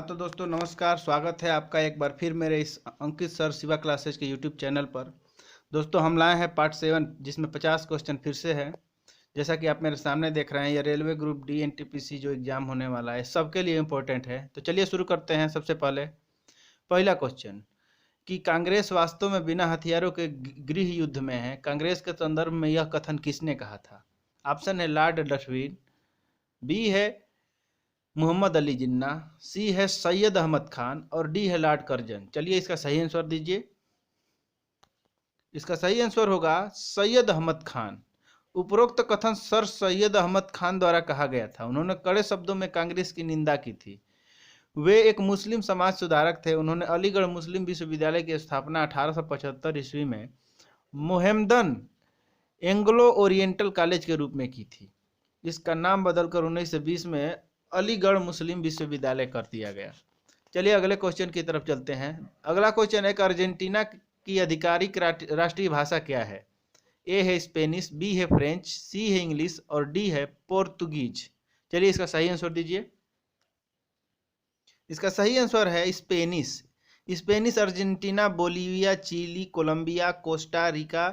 हाँ तो दोस्तों नमस्कार, स्वागत है आपका एक बार फिर मेरे इस अंकित सर शिवा क्लासेज के यूट्यूब चैनल पर। दोस्तों हम लाए हैं पार्ट 7 जिसमें 50 क्वेश्चन फिर से है। जैसा कि आप मेरे सामने देख रहे हैं, ये रेलवे ग्रुप डी एनटीपीसी जो एग्जाम होने वाला है सबके लिए इम्पोर्टेंट है। तो चलिए शुरू करते हैं। सबसे पहले पहला क्वेश्चन कि कांग्रेस वास्तव में बिना हथियारों के गृह युद्ध में है, कांग्रेस के संदर्भ में यह कथन किसने कहा था? ऑप्शन है लॉर्ड डस्टबिन, बी है मोहम्मद अली जिन्ना, सी है सैयद अहमद खान और डी है लॉर्ड कर्जन। चलिए इसका सही आंसर दीजिए। इसका सही आंसर होगा सैयद अहमद खान। उपरोक्त कथन सर सैयद अहमद खान द्वारा कहा गया था। उन्होंने कड़े शब्दों में कांग्रेस की निंदा की थी। वे एक मुस्लिम समाज सुधारक थे। उन्होंने अलीगढ़ मुस्लिम विश्वविद्यालय की स्थापना 1875 ईस्वी में मोहम्मदन एंग्लो ओरिएंटल कॉलेज के रूप में की थी। इसका नाम बदलकर 1920 में अलीगढ़ मुस्लिम विश्वविद्यालय कर दिया गया। चलिए अगले क्वेश्चन की तरफ चलते हैं। अगला क्वेश्चन है कि अर्जेंटीना की आधिकारिक राष्ट्रीय भाषा क्या है? ए है स्पेनिश, बी है फ्रेंच, सी है इंग्लिश और डी है पोर्तुगीज। चलिए इसका सही आंसर दीजिए। इसका सही आंसर है Spanish. Spanish Argentina, Bolivia, Chile, Colombia, Costa Rica,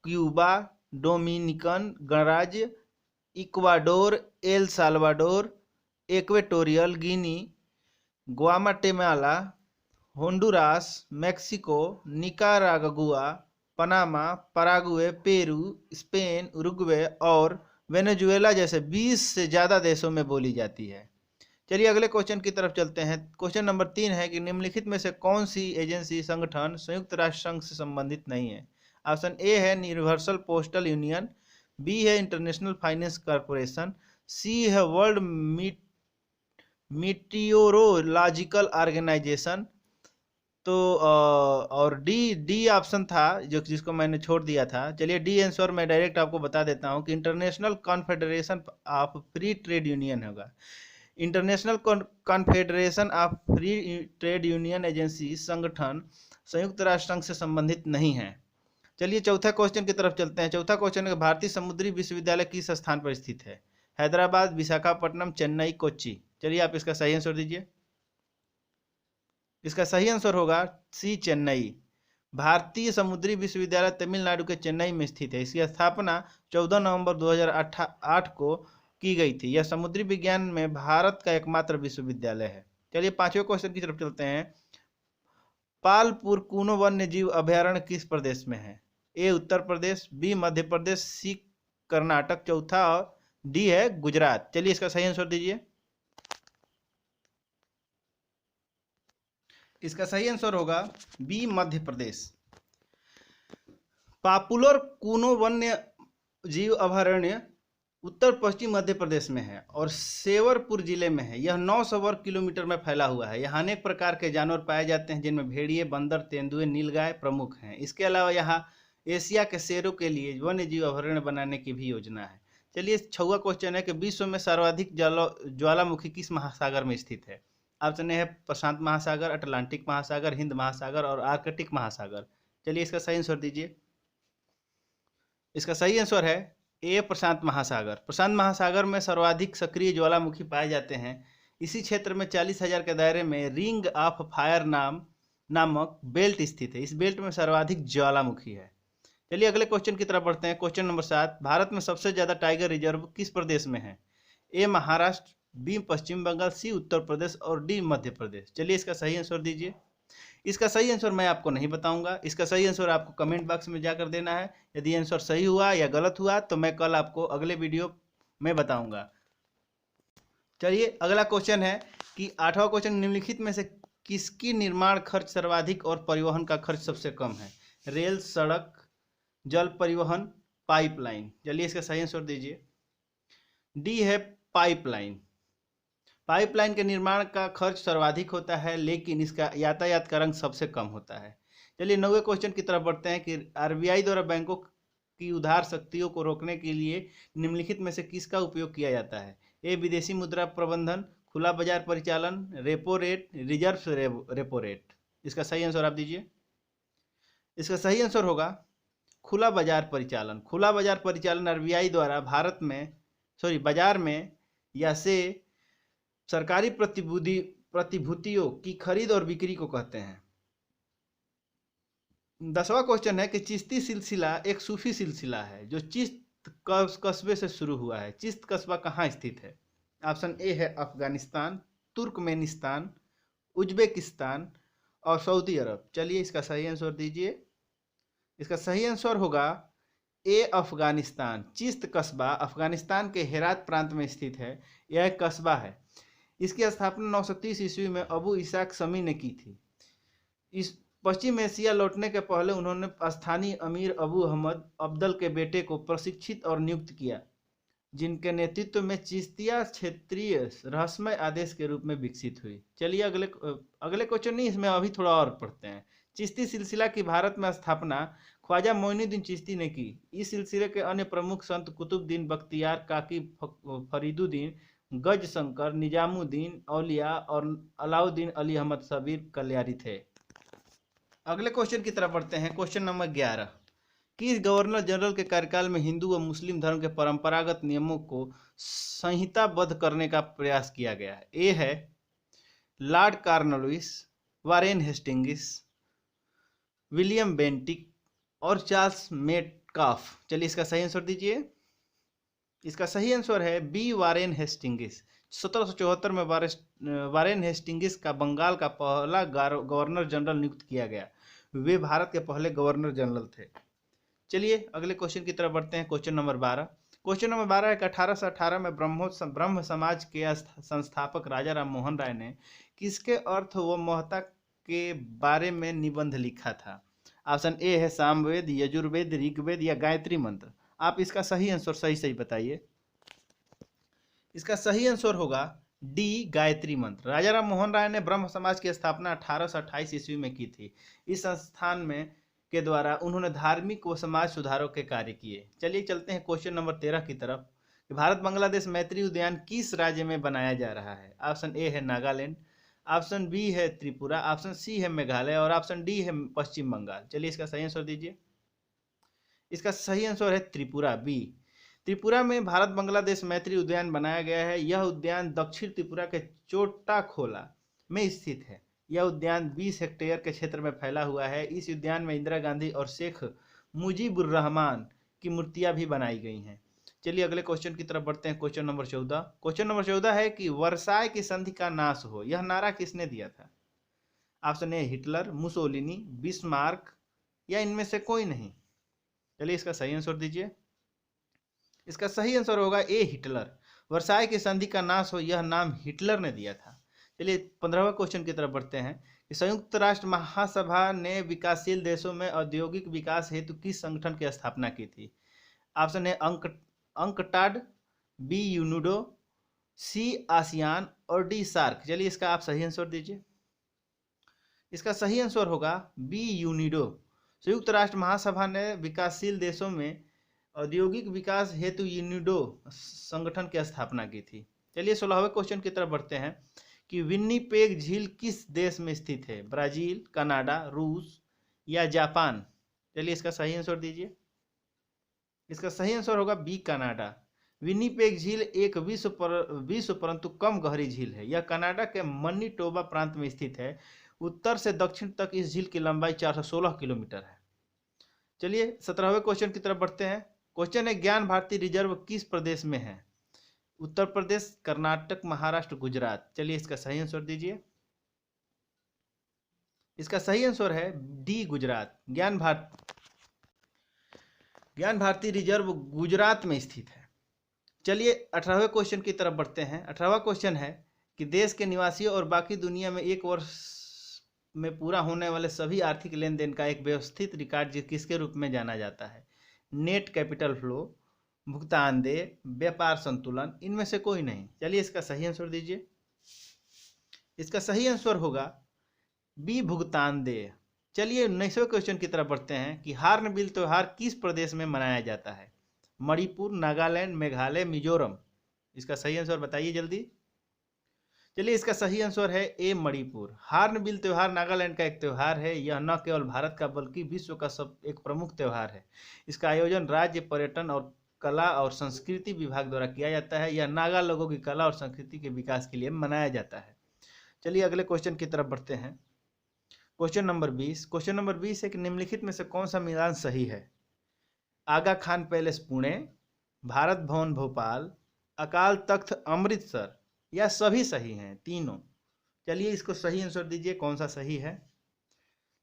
Cuba, Dominican गणराज्य, Ecuador, El Salvador, Equatorial Guinea, Guatemala, Honduras, Mexico, Nicaragua, Panama, Paraguay, Peru, Spain, Uruguay और वेनेजुएला जैसे 20 से ज़्यादा देशों में बोली जाती है। चलिए अगले क्वेश्चन की तरफ चलते हैं। क्वेश्चन नंबर 3 है कि निम्नलिखित में से कौन सी एजेंसी संगठन संयुक्त राष्ट्र संघ से संबंधित नहीं है? ऑप्शन ए है यूनिवर्सल पोस्टल यूनियन, बी है इंटरनेशनल फाइनेंस कॉरपोरेशन, सी है वर्ल्ड मीटियोरोलॉजिकल ऑर्गेनाइजेशन तो और डी ऑप्शन था जिसको मैंने छोड़ दिया था। चलिए डी आंसर मैं डायरेक्ट आपको बता देता हूँ कि international confederation of free trade union होगा। International confederation of free trade union agency संगठन संयुक्त राष्ट्र संघ से संबंधित नहीं है। चलिए चौथा क्वेश्चन की तरफ चलते हैं। चौथा क्वेश्चन है भारतीय समुद्री विश्वविद्यालय किस स्थान पर स्थित है? हैदराबाद, विशाखापट्टनम, चेन्नई, कोच्चि। चलिए आप इसका सही आंसर दीजिए। इसका सही आंसर होगा सी चेन्नई। भारतीय समुद्री विश्वविद्यालय तमिलनाडु के चेन्नई में स्थित है। इसकी स्थापना 14 नवंबर 2008 को की गई थी। यह समुद्री विज्ञान में भारत का एकमात्र विश्वविद्यालय है। चलिए पांचवें क्वेश्चन की तरफ चलते हैं। पालपुर कूनो वन्य जीव अभयारण्य किस प्रदेश में है? ए उत्तर प्रदेश, बी मध्य प्रदेश, सी कर्नाटक चौथा और डी है गुजरात। चलिए इसका सही आंसर दीजिए। इसका सही आंसर होगा बी मध्य प्रदेश। पापुलर कूनो वन्य जीव अभयारण्य उत्तर पश्चिम मध्य प्रदेश में है और सेवरपुर जिले में है। यह 900 वर्ग किलोमीटर में फैला हुआ है। यहाँ अनेक प्रकार के जानवर पाए जाते हैं जिनमें भेड़िए, बंदर, तेंदुए, नीलगाय प्रमुख हैं। इसके अलावा यहाँ एशिया के शेरों के लिए वन्य जीव अभयारण्य बनाने की भी योजना है। चलिए छठवां क्वेश्चन है कि विश्व में सर्वाधिक ज्वालामुखी किस महासागर में स्थित है? ऑप्शन ए है प्रशांत महासागर, अटलांटिक महासागर, हिंद महासागर और आर्कटिक महासागर। चलिए इसका सही आंसर दीजिए। इसका सही आंसर है ए प्रशांत महासागर। प्रशांत महासागर में सर्वाधिक सक्रिय ज्वालामुखी पाए जाते हैं। इसी क्षेत्र में 40,000 के दायरे में रिंग ऑफ फायर नामक बेल्ट स्थित है। इस बेल्ट में सर्वाधिक ज्वालामुखी है। चलिए अगले क्वेश्चन की तरफ बढ़ते हैं। क्वेश्चन नंबर 7, भारत में सबसे ज्यादा टाइगर रिजर्व किस प्रदेश में है? ए महाराष्ट्र, बी पश्चिम बंगाल, सी उत्तर प्रदेश और डी मध्य प्रदेश। चलिए इसका सही आंसर दीजिए। इसका सही आंसर मैं आपको नहीं बताऊंगा। इसका सही आंसर आपको कमेंट बॉक्स में जाकर देना है। यदि आंसर सही हुआ या गलत हुआ तो मैं कल आपको अगले वीडियो में बताऊंगा। चलिए अगला क्वेश्चन है कि 8वां क्वेश्चन, निम्नलिखित में से किसकी निर्माण खर्च सर्वाधिक और परिवहन का खर्च सबसे कम है? रेल, सड़क, जल परिवहन, पाइपलाइन। चलिए इसका सही आंसर दीजिए। डी है पाइपलाइन। पाइपलाइन के निर्माण का खर्च सर्वाधिक होता है लेकिन इसका यातायात का रंग सबसे कम होता है। चलिए 9वें क्वेश्चन की तरफ बढ़ते हैं कि आरबीआई द्वारा बैंकों की उधार शक्तियों को रोकने के लिए निम्नलिखित में से किसका उपयोग किया जाता है? ए विदेशी मुद्रा प्रबंधन, खुला बाजार परिचालन, repo rate, reserve repo rate. इसका सही आंसर आप दीजिए। इसका सही आंसर होगा खुला बाजार परिचालन। खुला बाजार परिचालन आरबीआई द्वारा बाजार में या से सरकारी प्रतिभूतियों की खरीद और बिक्री को कहते हैं। 10वां क्वेश्चन है कि चिश्ती सिलसिला एक सूफी सिलसिला है जो चिश्त कस्बे से शुरू हुआ है। चिश्त कस्बा कहाँ स्थित है? ऑप्शन ए है अफगानिस्तान, तुर्कमेनिस्तान, उज्बेकिस्तान और सऊदी अरब। चलिए इसका सही आंसर दीजिए। इसका सही आंसर होगा ए अफगानिस्तान। चिश्त कस्बा अफगानिस्तान के हेरात प्रांत में स्थित है। यह एक कस्बा है। इसकी स्थापना 930 ईस्वी में अबू इसाक समी ने की थी। इस पश्चिम एशिया लौटने के पहले उन्होंने स्थानीय अमीर अबू अहमद अब्दल के बेटे को प्रशिक्षित और नियुक्त किया, जिनके नेतृत्व में चिश्तिया क्षेत्रीय रहस्यमय आदेश के रूप में विकसित हुई। चलिए अगले क्वेश्चन नहीं, इसमें अभी थोड़ा और पढ़ते हैं। चिश्ती सिलसिला की भारत में स्थापना ख्वाजा मोइनुद्दीन चिश्ती ने की। इस सिलसिले के अन्य प्रमुख संत कुतुबुद्दीन बख्तियार काकी फरीदुद्दीन, गज शंकर, निजामुद्दीन औलिया और अलाउद्दीन अली अहमद सबीर कल्याणी थे। अगले क्वेश्चन की तरफ बढ़ते हैं। क्वेश्चन नंबर 11, किस गवर्नर जनरल के कार्यकाल में हिंदू व मुस्लिम धर्म के परंपरागत नियमों को संहिताबद्ध करने का प्रयास किया गया है? ए है Lord Cornwallis, Warren Hastings, William Bentinck और चार्ल्स मेटकाफ। चलिए इसका सही आंसर दीजिए। इसका सही आंसर है बी वारेन हेस्टिंग्स। 1774 में वारेन हेस्टिंग्स का बंगाल का पहला गवर्नर जनरल नियुक्त किया गया। वे भारत के पहले गवर्नर जनरल थे। चलिए अगले क्वेश्चन की तरफ बढ़ते हैं। Question number 12। क्वेश्चन नंबर 12 है कि 1818 में ब्रह्म समाज के संस्थापक राजा राम मोहन राय ने किसके अर्थ व महत्ता के बारे में निबंध लिखा था? ऑप्शन ए है सामवेद, यजुर्वेद, ऋग्वेद या गायत्री मंत्र। आप इसका सही आंसर सही बताइए। इसका सही आंसर होगा डी गायत्री मंत्र। राजा राम मोहन राय ने ब्रह्म समाज की स्थापना 1828 ईस्वी में की थी। इस संस्थान में के द्वारा उन्होंने धार्मिक व समाज सुधारों के कार्य किए। चलिए चलते हैं क्वेश्चन नंबर 13 की तरफ। भारत बांग्लादेश मैत्री उद्यान किस राज्य में बनाया जा रहा है? ऑप्शन ए है नागालैंड, ऑप्शन बी है त्रिपुरा, ऑप्शन सी है मेघालय और ऑप्शन डी है पश्चिम बंगाल। चलिए इसका सही आंसर दीजिए। इसका सही आंसर है त्रिपुरा, बी। त्रिपुरा में भारत बांग्लादेश मैत्री उद्यान बनाया गया है। यह उद्यान दक्षिण त्रिपुरा के चोटाखोला में स्थित है। यह उद्यान 20 हेक्टेयर के क्षेत्र में फैला हुआ है। इस उद्यान में इंदिरा गांधी और शेख मुजीबुर रहमान की मूर्तियां भी बनाई गई हैं। चलिए अगले क्वेश्चन की तरफ बढ़ते हैं। Question number 14। क्वेश्चन नंबर 14 है कि वर्साय की संधि का नाश हो, यह नारा किसने दिया था? Option A Hitler, Mussolini, Bismarck या इनमें से कोई नहीं। चलिए इसका सही आंसर दीजिए। इसका सही आंसर होगा ए हिटलर। वर्साय की संधि का नाश हो, यह नाम हिटलर ने दिया था। चलिए 15वां क्वेश्चन की तरफ बढ़ते हैं कि संयुक्त राष्ट्र महासभा ने विकासशील देशों में औद्योगिक विकास हेतु किस संगठन की स्थापना की थी? ऑप्शन है अंकटाड, बी यूनिडो, सी आसियान और डी सार्क। चलिए इसका आप सही आंसर दीजिए। इसका सही आंसर होगा बी यूनिडो। संयुक्त राष्ट्र महासभा ने विकासशील देशों में औद्योगिक विकास हेतु यूनिडो संगठन की स्थापना की थी। चलिए 16वें क्वेश्चन की तरफ बढ़ते हैं कि विन्नीपेग झील किस देश में स्थित है? ब्राजील, कनाडा, रूस या जापान। चलिए इसका सही आंसर दीजिए। इसका सही आंसर होगा बी कनाडा। विन्नीपेग झील एक विश्व परंतु कम गहरी झील है। यह कनाडा के मनीटोबा प्रांत में स्थित है। उत्तर से दक्षिण तक इस झील की लंबाई 416 किलोमीटर है। चलिए 17वें क्वेश्चन की तरफ बढ़ते हैं। क्वेश्चन है ज्ञान भारती रिजर्व किस प्रदेश में है? उत्तर प्रदेश, कर्नाटक, महाराष्ट्र, गुजरात। चलिए इसका सही आंसर दीजिए। इसका सही आंसर है डी गुजरात। ज्ञान भारती रिजर्व गुजरात में स्थित है। चलिए 18वें क्वेश्चन की तरफ बढ़ते हैं। 18वां क्वेश्चन है कि देश के निवासियों और बाकी दुनिया में एक वर्ष में पूरा होने वाले सभी आर्थिक लेन देन का एक व्यवस्थित रिकॉर्ड किसके रूप में जाना जाता है? नेट कैपिटल फ्लो, भुगतान देय, व्यापार संतुलन, इनमें से कोई नहीं। चलिए इसका सही आंसर दीजिए। इसका सही आंसर होगा बी भुगतान देय। चलिए 19वें क्वेश्चन की तरफ बढ़ते हैं कि हार्नबिल त्योहार किस प्रदेश में मनाया जाता है? मणिपुर, नागालैंड, मेघालय, मिजोरम। इसका सही आंसर बताइए जल्दी। चलिए इसका सही आंसर है ए मणिपुर। हार्नबिल त्योहार नागालैंड का एक त्यौहार है। यह न केवल भारत का बल्कि विश्व का एक प्रमुख त्यौहार है। इसका आयोजन राज्य पर्यटन और कला और संस्कृति विभाग द्वारा किया जाता है। यह नागा लोगों की कला और संस्कृति के विकास के लिए मनाया जाता है। चलिए अगले क्वेश्चन की तरफ बढ़ते हैं। Question number 20। क्वेश्चन नंबर 20 है कि निम्नलिखित में से कौन सा मिलान सही है? आगा खान पैलेस पुणे, भारत भवन भोपाल, अकाल तख्त अमृतसर, या सभी सही हैं तीनों। चलिए इसको सही आंसर दीजिए, कौन सा सही है?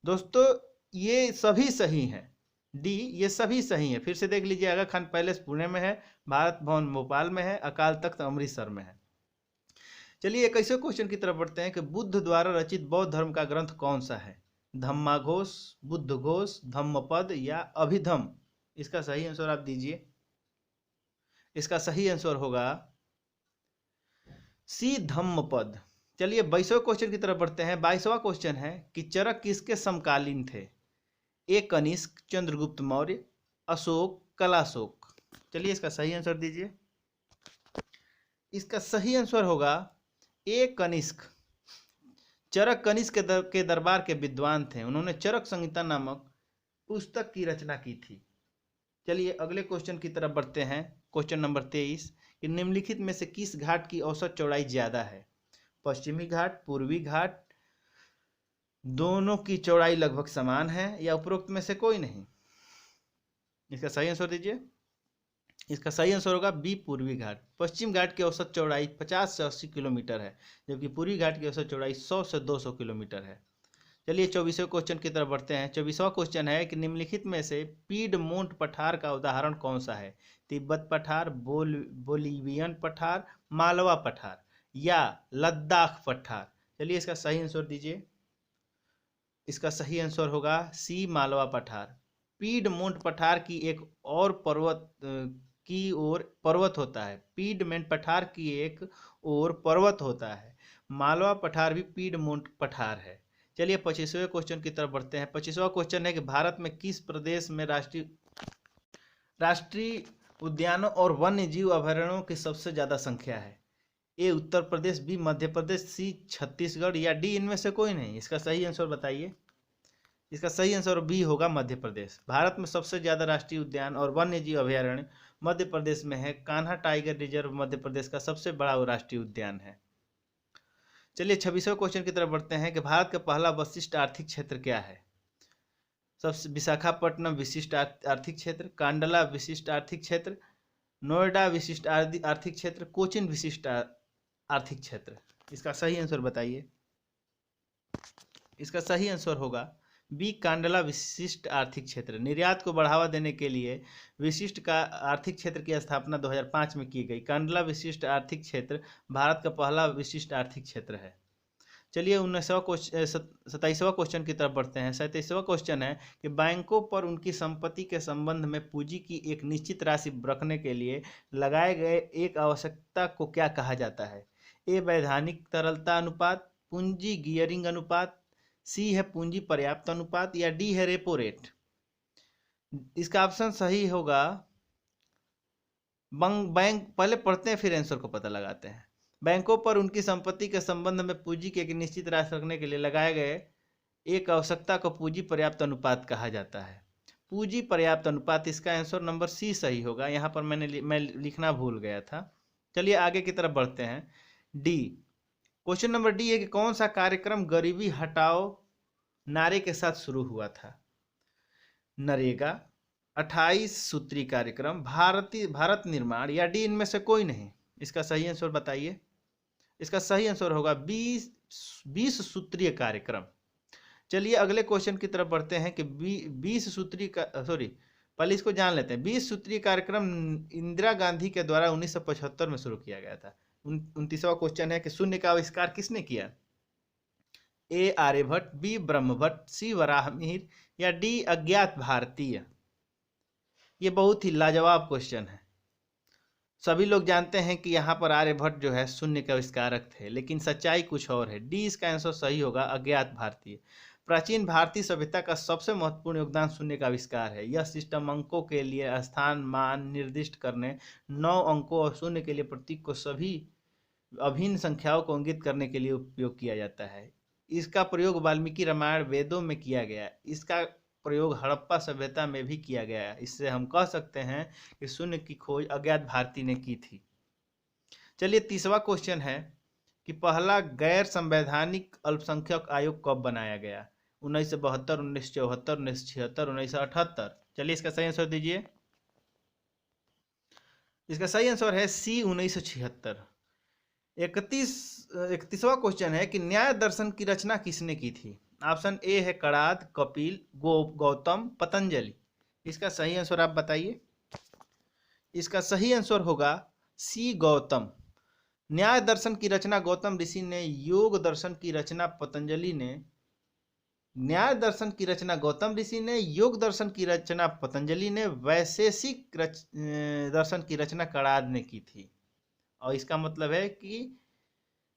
दोस्तों ये सभी सही हैं, डी, ये सभी सही हैं। फिर से देख लीजिए, आगा खान पैलेस पुणे में है, भारत भवन भोपाल में है, अकाल तख्त अमृतसर में है। चलिए एक ऐसे क्वेश्चन की तरफ बढ़ते हैं कि बुद्ध द्वारा रचित बौद्ध धर्म का ग्रंथ कौन सा है? धम्माघोष, बुद्धघोष, धम्मपद, या अभिधम? इसका सही आंसर आप दीजिए। इसका सही आंसर होगा सी, धम्मपद। चलिए 22वें क्वेश्चन की तरफ बढ़ते हैं। 22वां क्वेश्चन है कि चरक किसके समकालीन थे? ए कनिष्क, चंद्रगुप्त मौर्य, अशोक, कलाशोक। चलिए इसका सही आंसर दीजिए। इसका सही आंसर होगा ए कनिष्क। चरक कनिष्क के दरबार के विद्वान थे, उन्होंने चरक संहिता नामक पुस्तक की रचना की थी। चलिए अगले क्वेश्चन की तरफ बढ़ते हैं। क्वेश्चन नंबर 23 कि निम्नलिखित में से किस घाट की औसत चौड़ाई ज्यादा है? पश्चिमी घाट, पूर्वी घाट, दोनों की चौड़ाई लगभग समान है, या उपरोक्त में से कोई नहीं? इसका सही आंसर दीजिए। इसका सही आंसर होगा बी, पूर्वी घाट। पश्चिम घाट की औसत चौड़ाई 50 से 80 किलोमीटर है, जबकि पूर्वी घाट की औसत चौड़ाई 100 से 200 किलोमीटर है। चलिए 24वें क्वेश्चन की तरफ बढ़ते हैं। 24वां क्वेश्चन है कि निम्नलिखित में से पीडमोंट पठार का उदाहरण कौन सा है? तिब्बत पठार, बोलीवियन पठार, मालवा पठार, या लद्दाख पठार? चलिए इसका सही आंसर दीजिए। इसका सही आंसर होगा सी, मालवा पठार। पीडमोंट पठार की एक और पर्वत होता है। पीडमोंट पठार की एक और पर्वत होता है। मालवा पठार भी पीडमोंट पठार है। चलिए 25वें क्वेश्चन की तरफ बढ़ते हैं। 25वां क्वेश्चन है कि भारत में किस प्रदेश में राष्ट्रीय उद्यानों और वन्य जीव अभयारण्यों की सबसे ज्यादा संख्या है? ए, उत्तर प्रदेश, बी, मध्य प्रदेश, सी, छत्तीसगढ़, या डी, इनमें से कोई नहीं? इसका सही आंसर बताइए। इसका सही आंसर बी होगा, मध्य प्रदेश। भारत में सबसे ज्यादा राष्ट्रीय उद्यान और वन्य जीव अभयारण्य मध्य प्रदेश में है। कान्हा टाइगर रिजर्व मध्य प्रदेश का सबसे बड़ा राष्ट्रीय उद्यान है। चलिए 26वें क्वेश्चन की तरफ बढ़ते हैं कि भारत का पहला विशिष्ट आर्थिक क्षेत्र क्या है? सबसे विशाखापट्टनम विशिष्ट आर्थिक क्षेत्र, कांडला विशिष्ट आर्थिक क्षेत्र, नोएडा विशिष्ट आर्थिक क्षेत्र, कोचीन विशिष्ट आर्थिक क्षेत्र? इसका सही आंसर बताइए। इसका सही आंसर होगा बी, कांडला विशिष्ट आर्थिक क्षेत्र। निर्यात को बढ़ावा देने के लिए विशिष्ट का आर्थिक क्षेत्र की स्थापना 2005 में की गई। कांडला विशिष्ट आर्थिक क्षेत्र भारत का पहला विशिष्ट आर्थिक क्षेत्र है। चलिए 27वां क्वेश्चन की तरफ बढ़ते हैं। 27वां क्वेश्चन है कि बैंकों पर उनकी संपत्ति के संबंध में पूंजी की एक निश्चित राशि रखने के लिए लगाए गए एक आवश्यकता को क्या कहा जाता है? ए, वैधानिक तरलता अनुपात, पूंजी गियरिंग अनुपात, सी है पूंजी पर्याप्त अनुपात, या डी है रेपो रेट? इसका ऑप्शन सही होगा बैंक। पहले पढ़ते हैं फिर आंसर को पता लगाते हैं। बैंकों पर उनकी संपत्ति के संबंध में पूंजी की एक निश्चित राशि रखने के लिए लगाए गए एक आवश्यकता को पूंजी पर्याप्त अनुपात कहा जाता है। पूंजी पर्याप्त अनुपात, इसका आंसर नंबर सी सही होगा। यहाँ पर मैं लिखना भूल गया था। चलिए आगे की तरफ बढ़ते हैं। डी, क्वेश्चन नंबर डी है कि कौन सा कार्यक्रम गरीबी हटाओ नारे के साथ शुरू हुआ था? नरेगा, 28 सूत्री कार्यक्रम, भारत निर्माण, या डी, इनमें से कोई नहीं? इसका सही आंसर बताइए। इसका सही आंसर होगा 20 सूत्रीय कार्यक्रम। चलिए अगले क्वेश्चन की तरफ बढ़ते हैं कि 20 सूत्री का पहले इसको जान लेते हैं। 20 सूत्रीय कार्यक्रम इंदिरा गांधी के द्वारा 1975 में शुरू किया गया था। 29वां क्वेश्चन है कि शून्य का आविष्कार किसने किया? ए, आर्यभट्ट, बी, ब्रह्मभट्ट, सी, वराहमिहिर, या डी, अज्ञात भारतीय? ये बहुत ही लाजवाब क्वेश्चन है। सभी लोग जानते हैं कि यहाँ पर आर्यभट्ट जो है शून्य के आविष्कारक थे, लेकिन सच्चाई कुछ और है। डी, इसका आंसर सही होगा, अज्ञात भारतीय। प्राचीन भारतीय सभ्यता का सबसे महत्वपूर्ण योगदान शून्य का आविष्कार है। यह सिस्टम अंकों के लिए स्थान मान निर्दिष्ट करने, 9 अंकों और शून्य के लिए प्रतीक को सभी अभिन्न संख्याओं को इंगित करने के लिए उपयोग किया जाता है। इसका प्रयोग वाल्मीकि रामायण वेदों में किया गया। इसका प्रयोग हड़प्पा सभ्यता में भी किया गया। इससे हम कह सकते हैं कि शून्य की खोज अज्ञात भारती ने की थी। चलिए 30वां क्वेश्चन है कि पहला गैर संवैधानिक अल्पसंख्यक आयोग कब बनाया गया? 1972, 1974, 1976, 1978। चलिए इसका सही आंसर दीजिए। इसका सही आंसर है सी, 1976। 31वां क्वेश्चन है कि न्याय दर्शन की रचना किसने की थी? ऑप्शन ए है कणाद, कपिल, गौतम, पतंजलि। इसका सही आंसर आप बताइए। इसका सही आंसर होगा सी, गौतम। न्याय दर्शन की रचना गौतम ऋषि ने, योग दर्शन की रचना पतंजलि ने। न्याय दर्शन की रचना गौतम ऋषि ने, योग दर्शन की रचना पतंजलि ने, वैशेषिक दर्शन की रचना कणाद ने की थी। और इसका मतलब है कि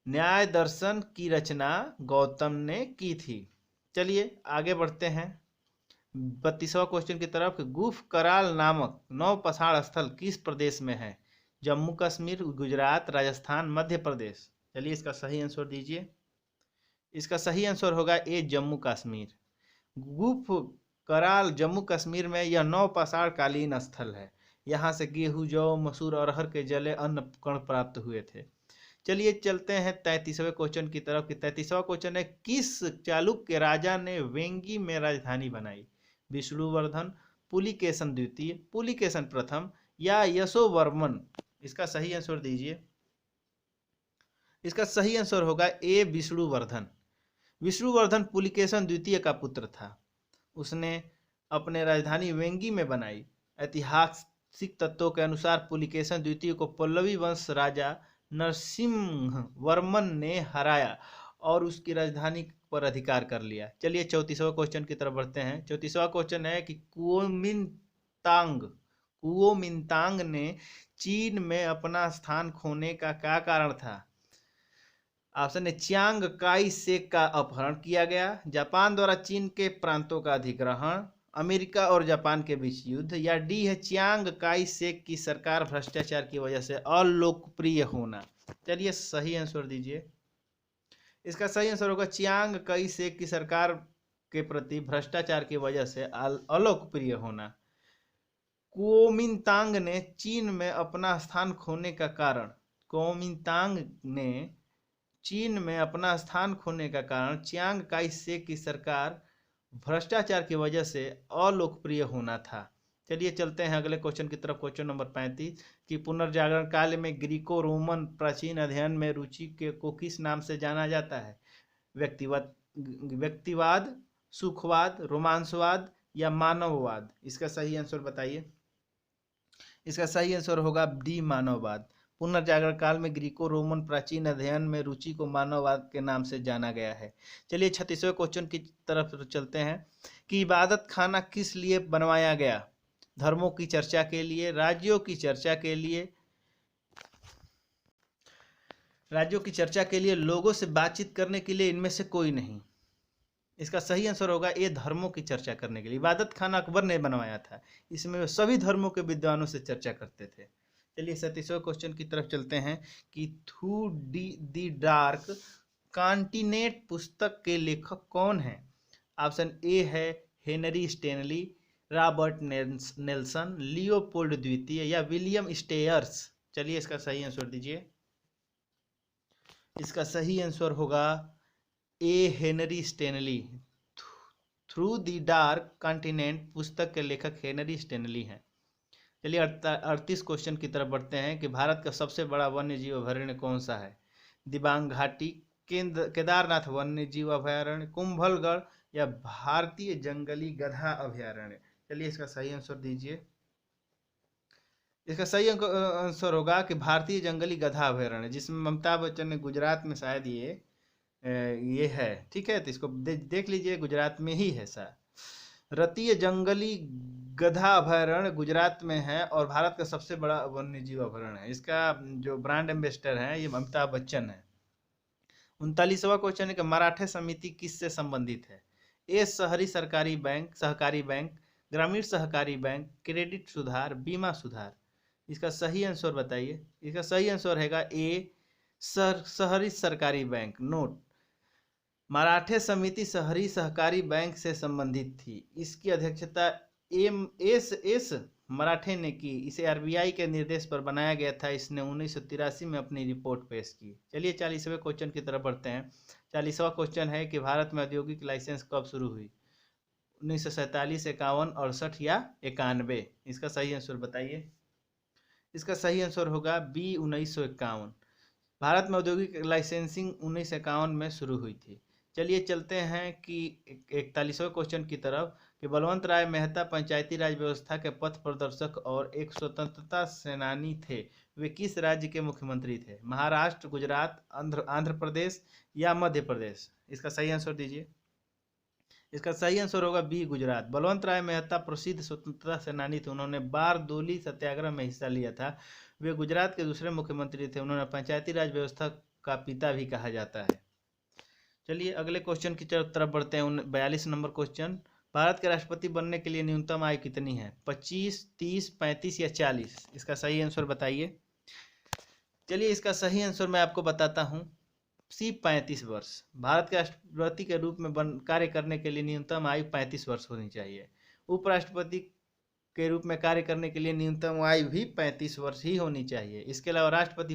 न्याय दर्शन की रचना गौतम ने की थी। चलिए आगे बढ़ते हैं 32वां क्वेश्चन की तरफ। गुफ कराल नामक नौपाषाण स्थल किस प्रदेश में है? जम्मू कश्मीर, गुजरात, राजस्थान, मध्य प्रदेश। चलिए इसका सही आंसर दीजिए। इसका सही आंसर होगा ए, जम्मू कश्मीर। गुफ कराल जम्मू कश्मीर में यह नौपाषाण कालीन स्थल है। यहाँ से गेहूं, जौ, मसूर और अरहर के जले अन्न कण प्राप्त हुए थे। चलिए चलते हैं 33वें क्वेश्चन की तरफ। 33वां क्वेश्चन है किस चालुक्य राजा ने वेंगी में राजधानी बनाई? विष्णुवर्धन, पुलिकेशन द्वितीय, पुलिकेशन प्रथम या यशोवर्मन। इसका सही आंसर दीजिए। इसका सही आंसर होगा ए, विष्णुवर्धन। विष्णुवर्धन पुलिकेशन द्वितीय का पुत्र था। उसने अपने राजधानी वेंगी में बनाई। ऐतिहासिक तत्वों के अनुसार पुलिकेशन द्वितीय को पल्लवी वंश राजा नरसिम्हा वर्मन ने हराया और उसकी राजधानी पर अधिकार कर लिया। चलिए 34वां क्वेश्चन की तरफ बढ़ते हैं। 34वां क्वेश्चन है कि कुओमिंतांग ने चीन में अपना स्थान खोने का क्या कारण था? ऑप्शन है चियांग काई शेक का अपहरण किया गया, जापान द्वारा चीन के प्रांतों का अधिग्रहण, अमेरिका और जापान के बीच युद्ध, या डी है चियांग काई शेक की सरकार भ्रष्टाचार की वजह से अलोकप्रिय होना। चलिए सही आंसर दीजिए। इसका सही आंसर होगा चियांग काई शेक की सरकार के प्रति भ्रष्टाचार की वजह से अलोकप्रिय होना। कुओमिंतांग ने चीन में अपना स्थान खोने का कारण चियांग काई शेक की सरकार भ्रष्टाचार की वजह से अलोकप्रिय होना था। चलिए चलते हैं अगले क्वेश्चन की तरफ। क्वेश्चन नंबर 35 कि पुनर्जागरण काल में ग्रीको रोमन प्राचीन अध्ययन में रुचि को किस नाम से जाना जाता है? व्यक्तिवाद, सुखवाद, रोमांसवाद या मानववाद। इसका सही आंसर बताइए। इसका सही आंसर होगा डी, मानववाद। पुनर्जागरण काल में ग्रीको रोमन प्राचीन अध्ययन में रुचि को मानववाद के नाम से जाना गया है। चलिए 36वें क्वेश्चन की तरफ चलते हैं कि इबादत खाना किस लिए बनवाया गया? धर्मों की चर्चा के लिए, राज्यों की चर्चा के लिए, लोगों से बातचीत करने के लिए, इनमें से कोई नहीं। इसका सही आंसर होगा ए, धर्मों की चर्चा करने के लिए। इबादत खाना अकबर ने बनवाया था। इसमें सभी धर्मों के विद्वानों से चर्चा करते थे। चलिए 37वें क्वेश्चन की तरफ चलते हैं कि थ्रू दी डार्क कॉन्टिनेंट पुस्तक के लेखक कौन हैं? ऑप्शन ए है Henry Stanley, Robert Nelson, Leopold द्वितीय या विलियम स्टेयर्स। चलिए इसका सही आंसर दीजिए। इसका सही आंसर होगा A, Henry Stanley. Through the dark continent पुस्तक के लेखक हेनरी स्टेनली हैं। चलिए 38 क्वेश्चन की तरफ बढ़ते हैं कि भारत का सबसे बड़ा वन्य जीव अभयारण्य कौन सा है? दिबांग घाटी, केदारनाथ वन्य जीव अभयारण्य, कुंभलगढ़ या भारतीय जंगली गधा अभयारण्य। चलिए इसका सही आंसर दीजिए। इसका सही आंसर होगा कि भारतीय जंगली गधा अभयारण्य, जिसमें अमिताभ बच्चन ने गुजरात में शायद ये है। ठीक है, तो इसको देख लीजिए, गुजरात में ही है सर। रतीय जंगली गधा अभयारण्य गुजरात में है और भारत का सबसे बड़ा वन्य जीव अभयारण्य है। इसका जो ब्रांड एम्बेसडर है ये अमिताभ बच्चन है। 39वां क्वेश्चन है कि मराठे समिति किससे संबंधित है? ए, शहरी सहकारी बैंक, ग्रामीण सहकारी बैंक, क्रेडिट सुधार, बीमा सुधार। इसका सही आंसर बताइए। इसका सही आंसर है ए, शहरी सरकारी बैंक। नोट, मराठे समिति शहरी सहकारी बैंक से संबंधित थी। इसकी अध्यक्षता एस मराठे ने की। इसे आरबीआई के निर्देश पर बनाया गया था। इसने 1983 में अपनी रिपोर्ट पेश की। चलिए 40वें क्वेश्चन की तरफ बढ़ते हैं। 40वां क्वेश्चन है कि भारत में औद्योगिक लाइसेंस कब शुरू हुई? 1947, 51, 68 या 91? इसका सही आंसर बताइए। इसका सही आंसर होगा बी 1951। भारत में औद्योगिक लाइसेंसिंग 1951 में शुरू हुई थी। चलिए चलते हैं कि 41वें क्वेश्चन की तरफ कि बलवंत राय मेहता पंचायती राज व्यवस्था के पथ प्रदर्शक और एक स्वतंत्रता सेनानी थे। वे किस राज्य के मुख्यमंत्री थे? महाराष्ट्र, गुजरात, आंध्र प्रदेश या मध्य प्रदेश? इसका सही आंसर दीजिए। इसका सही आंसर होगा बी गुजरात। बलवंत राय मेहता प्रसिद्ध स्वतंत्रता सेनानी थे। उन्होंने बारदोली सत्याग्रह में हिस्सा लिया था। वे गुजरात के दूसरे मुख्यमंत्री थे। उन्होंने पंचायती राज व्यवस्था का पिता भी कहा जाता है। चलिए अगले क्वेश्चन की तरफ बढ़ते हैं। 42 नंबर क्वेश्चन, भारत के राष्ट्रपति बनने के लिए न्यूनतम आयु कितनी है? 25, 30, 35 या 40? इसका सही आंसर बताइए। चलिए इसका सही आंसर मैं आपको बताता हूँ, सी 35 वर्ष। भारत के राष्ट्रपति के रूप में कार्य करने के लिए न्यूनतम आयु 35 वर्ष होनी चाहिए। उपराष्ट्रपति के रूप में कार्य करने के लिए न्यूनतम आयु भी 35 वर्ष ही होनी चाहिए। इसके अलावा राष्ट्रपति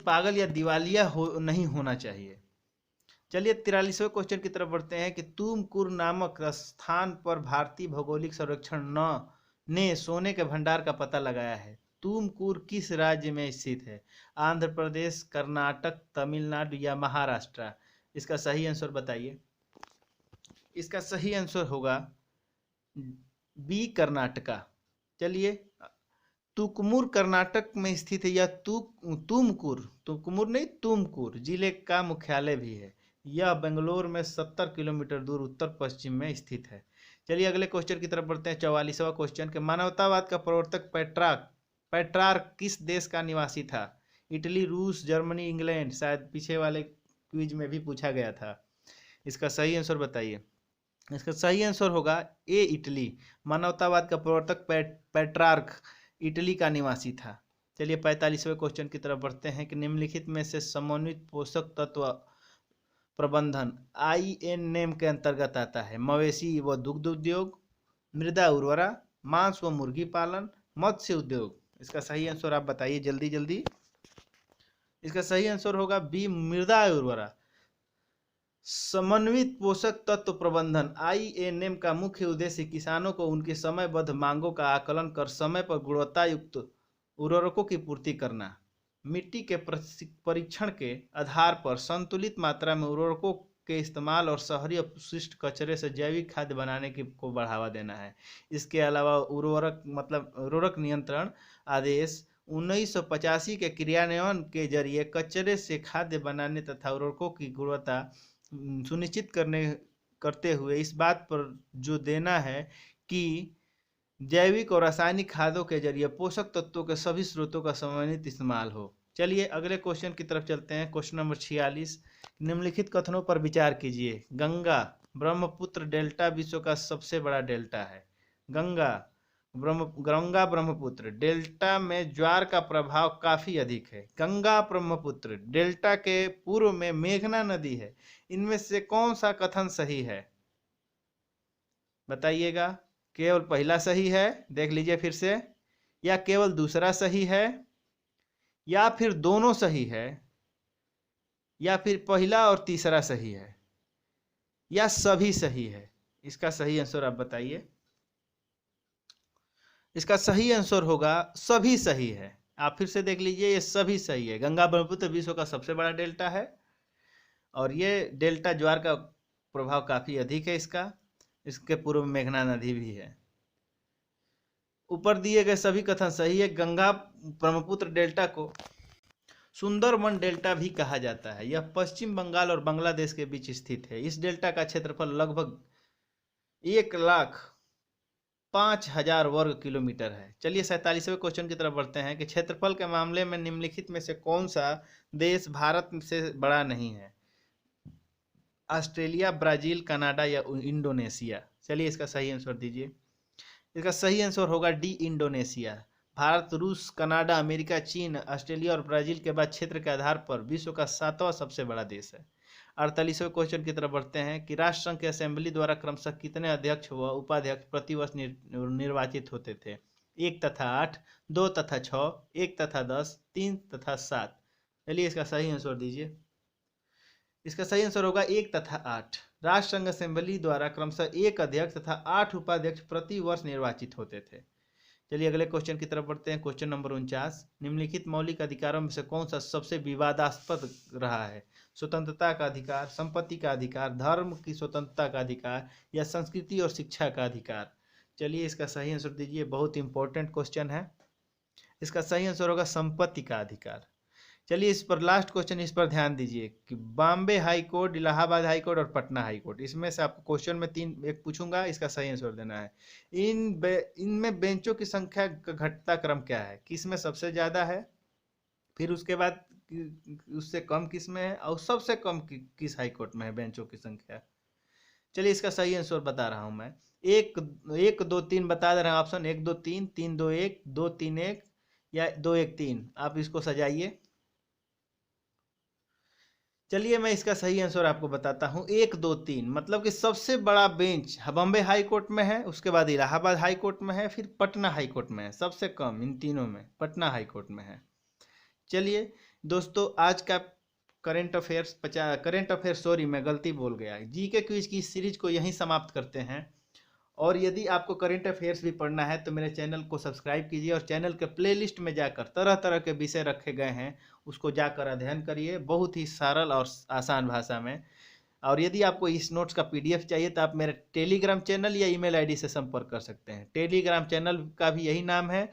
पागल या दिवालिया नहीं होना चाहिए। चलिए 43वें क्वेश्चन की तरफ बढ़ते हैं कि तुमकुर नामक स्थान पर भारतीय भौगोलिक सर्वेक्षण ने सोने के भंडार का पता लगाया है। तुमकुर किस राज्य में स्थित है? आंध्र प्रदेश, कर्नाटक, तमिलनाडु या महाराष्ट्र? इसका सही आंसर बताइए। इसका सही आंसर होगा बी कर्नाटका। चलिए तुमकुर कर्नाटक में स्थित है। यह तुमकुर जिले का मुख्यालय भी है। यह बेंगलोर में 70 किलोमीटर दूर उत्तर पश्चिम में स्थित है। चलिए अगले क्वेश्चन की तरफ बढ़ते हैं। 44वां क्वेश्चन के मानवतावाद का प्रवर्तक पेट्रार्क किस देश का निवासी था? इटली, रूस, जर्मनी, इंग्लैंड? शायद पीछे वाले क्विज में भी पूछा गया था। इसका सही आंसर बताइए। इसका सही आंसर होगा ए इटली। मानवतावाद का प्रवर्तक पेट्रार्क इटली का निवासी था। चलिए 45वें क्वेश्चन की तरफ बढ़ते हैं कि निम्नलिखित में से समन्वित पोषक तत्व प्रबंधन INM के अंतर्गत आता है? मवेशी व दुग्ध उद्योग, मृदा उर्वरा, मांस व मुर्गी पालन, मत्स्य उद्योग? इसका सही आंसर आप बताइए जल्दी जल्दी। इसका सही आंसर होगा बी मृदा उर्वरा। समन्वित पोषक तत्व प्रबंधन INM का मुख्य उद्देश्य किसानों को उनकी समयबद्ध मांगों का आकलन कर समय पर गुणवत्ता युक्त उर्वरकों की पूर्ति करना, मिट्टी के परीक्षण के आधार पर संतुलित मात्रा में उर्वरकों के इस्तेमाल और शहरी अपशिष्ट कचरे से जैविक खाद्य बनाने को बढ़ावा देना है। इसके अलावा उर्वरक नियंत्रण आदेश 1985 के क्रियान्वयन के जरिए कचरे से खाद्य बनाने तथा उर्वरकों की गुणवत्ता सुनिश्चित करते हुए इस बात पर जोर देना है कि जैविक और रासायनिक खादों के जरिए पोषक तत्वों के सभी स्रोतों का समन्वित इस्तेमाल हो। चलिए अगले क्वेश्चन की तरफ चलते हैं। क्वेश्चन नंबर 46, निम्नलिखित कथनों पर विचार कीजिए। गंगा ब्रह्मपुत्र डेल्टा विश्व का सबसे बड़ा डेल्टा है। गंगा ब्रह्मपुत्र डेल्टा में ज्वार का प्रभाव काफी अधिक है। गंगा ब्रह्मपुत्र डेल्टा के पूर्व में मेघना नदी है। इनमें से कौन सा कथन सही है? बताइएगा। केवल पहला सही है, देख लीजिए फिर से, या केवल दूसरा सही है, या फिर दोनों सही है, या फिर पहला और तीसरा सही है, या सभी सही है? इसका सही आंसर आप बताइए। इसका सही आंसर होगा सभी सही है। आप फिर से देख लीजिए, ये सभी सही है। गंगा ब्रह्मपुत्र विश्व का सबसे बड़ा डेल्टा है और ये डेल्टा ज्वार का प्रभाव काफी अधिक है। इसके पूर्व में मेघना नदी भी है। ऊपर दिए गए सभी कथन सही है। गंगा ब्रह्मपुत्र डेल्टा को सुंदरबन डेल्टा भी कहा जाता है। यह पश्चिम बंगाल और बांग्लादेश के बीच स्थित है। इस डेल्टा का क्षेत्रफल लगभग 1,05,000 वर्ग किलोमीटर है। चलिए 47वें क्वेश्चन की तरफ बढ़ते हैं कि क्षेत्रफल के मामले में निम्नलिखित में से कौन सा देश भारत से बड़ा नहीं है? ऑस्ट्रेलिया, ब्राजील, कनाडा या इंडोनेशिया? चलिए इसका सही आंसर दीजिए। इसका सही आंसर होगा डी इंडोनेशिया। भारत, रूस, कनाडा, अमेरिका, चीन, ऑस्ट्रेलिया और ब्राजील के बाद क्षेत्र के आधार पर विश्व का 7वां सबसे बड़ा देश है। 48वें क्वेश्चन की तरफ बढ़ते हैं कि राष्ट्रसंघ की असेंबली द्वारा क्रमशः कितने अध्यक्ष व उपाध्यक्ष प्रतिवर्ष निर्वाचित होते थे? 1 तथा 8, 2 तथा 6, 1 तथा 10, 3 तथा 7। चलिए इसका सही आंसर दीजिए। इसका सही आंसर होगा 1 तथा 8। राष्ट्रसंघ असेंबली द्वारा क्रमशः 1 अध्यक्ष तथा 8 उपाध्यक्ष प्रति वर्ष निर्वाचित होते थे। चलिए अगले क्वेश्चन की तरफ बढ़ते हैं। क्वेश्चन नंबर 49, निम्नलिखित मौलिक अधिकारों में से कौन सा सबसे विवादास्पद रहा है? स्वतंत्रता का अधिकार, संपत्ति का अधिकार, धर्म की स्वतंत्रता का अधिकार या संस्कृति और शिक्षा का अधिकार? चलिए इसका सही आंसर दीजिए। बहुत इंपॉर्टेंट क्वेश्चन है। इसका सही आंसर होगा संपत्ति का अधिकार। चलिए इस पर लास्ट क्वेश्चन, इस पर ध्यान दीजिए कि Bombay high court, Allahabad high court और पटना हाई कोर्ट, इसमें से आपको क्वेश्चन में एक पूछूंगा, इसका सही आंसर देना है। इनमें बेंचों की संख्या का घटता क्रम क्या है? किस में सबसे ज्यादा है, फिर उसके बाद उससे कम किस में है, और सबसे कम किस हाई कोर्ट में है बेंचों की संख्या? चलिए इसका सही आंसर बता रहा हूं मैं। 1 2 3 बता दे रहा हूं ऑप्शन। 1 2 3, 3 2 1, 2 3 1 या 2 1 3। आप इसको सजाइए। चलिए मैं इसका सही आंसर आपको बताता हूँ। 1 2 3 मतलब कि सबसे बड़ा बेंच बॉम्बे हाई कोर्ट में है, उसके बाद इलाहाबाद हाई कोर्ट में है, फिर पटना हाई कोर्ट में है। सबसे कम इन तीनों में पटना हाई कोर्ट में है। चलिए दोस्तों, आज का करंट अफेयर्स सॉरी मैं गलती बोल गया, जीके क्विज की सीरीज को यहीं समाप्त करते हैं। और यदि आपको करंट अफेयर्स भी पढ़ना है तो मेरे चैनल को सब्सक्राइब कीजिए और चैनल के प्लेलिस्ट में जाकर तरह तरह के विषय रखे गए हैं, उसको जाकर अध्ययन करिए बहुत ही सरल और आसान भाषा में। और यदि आपको इस नोट्स का पीडीएफ चाहिए तो आप मेरे टेलीग्राम चैनल या ईमेल आईडी से संपर्क कर सकते हैं। टेलीग्राम चैनल का भी यही नाम है,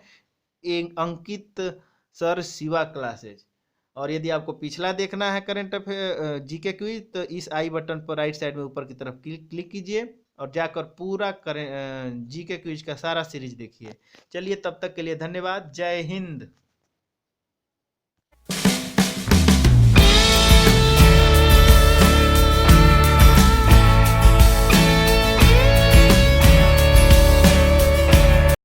अंकित सर शिवा क्लासेज। और यदि आपको पिछला देखना है करंट अफेयर जीके क्विज तो इस आई बटन पर राइट साइड में ऊपर की तरफ क्लिक कीजिए और जाकर पूरा जीके क्विज का सारा सीरीज देखिए। चलिए तब तक के लिए धन्यवाद। जय हिंद।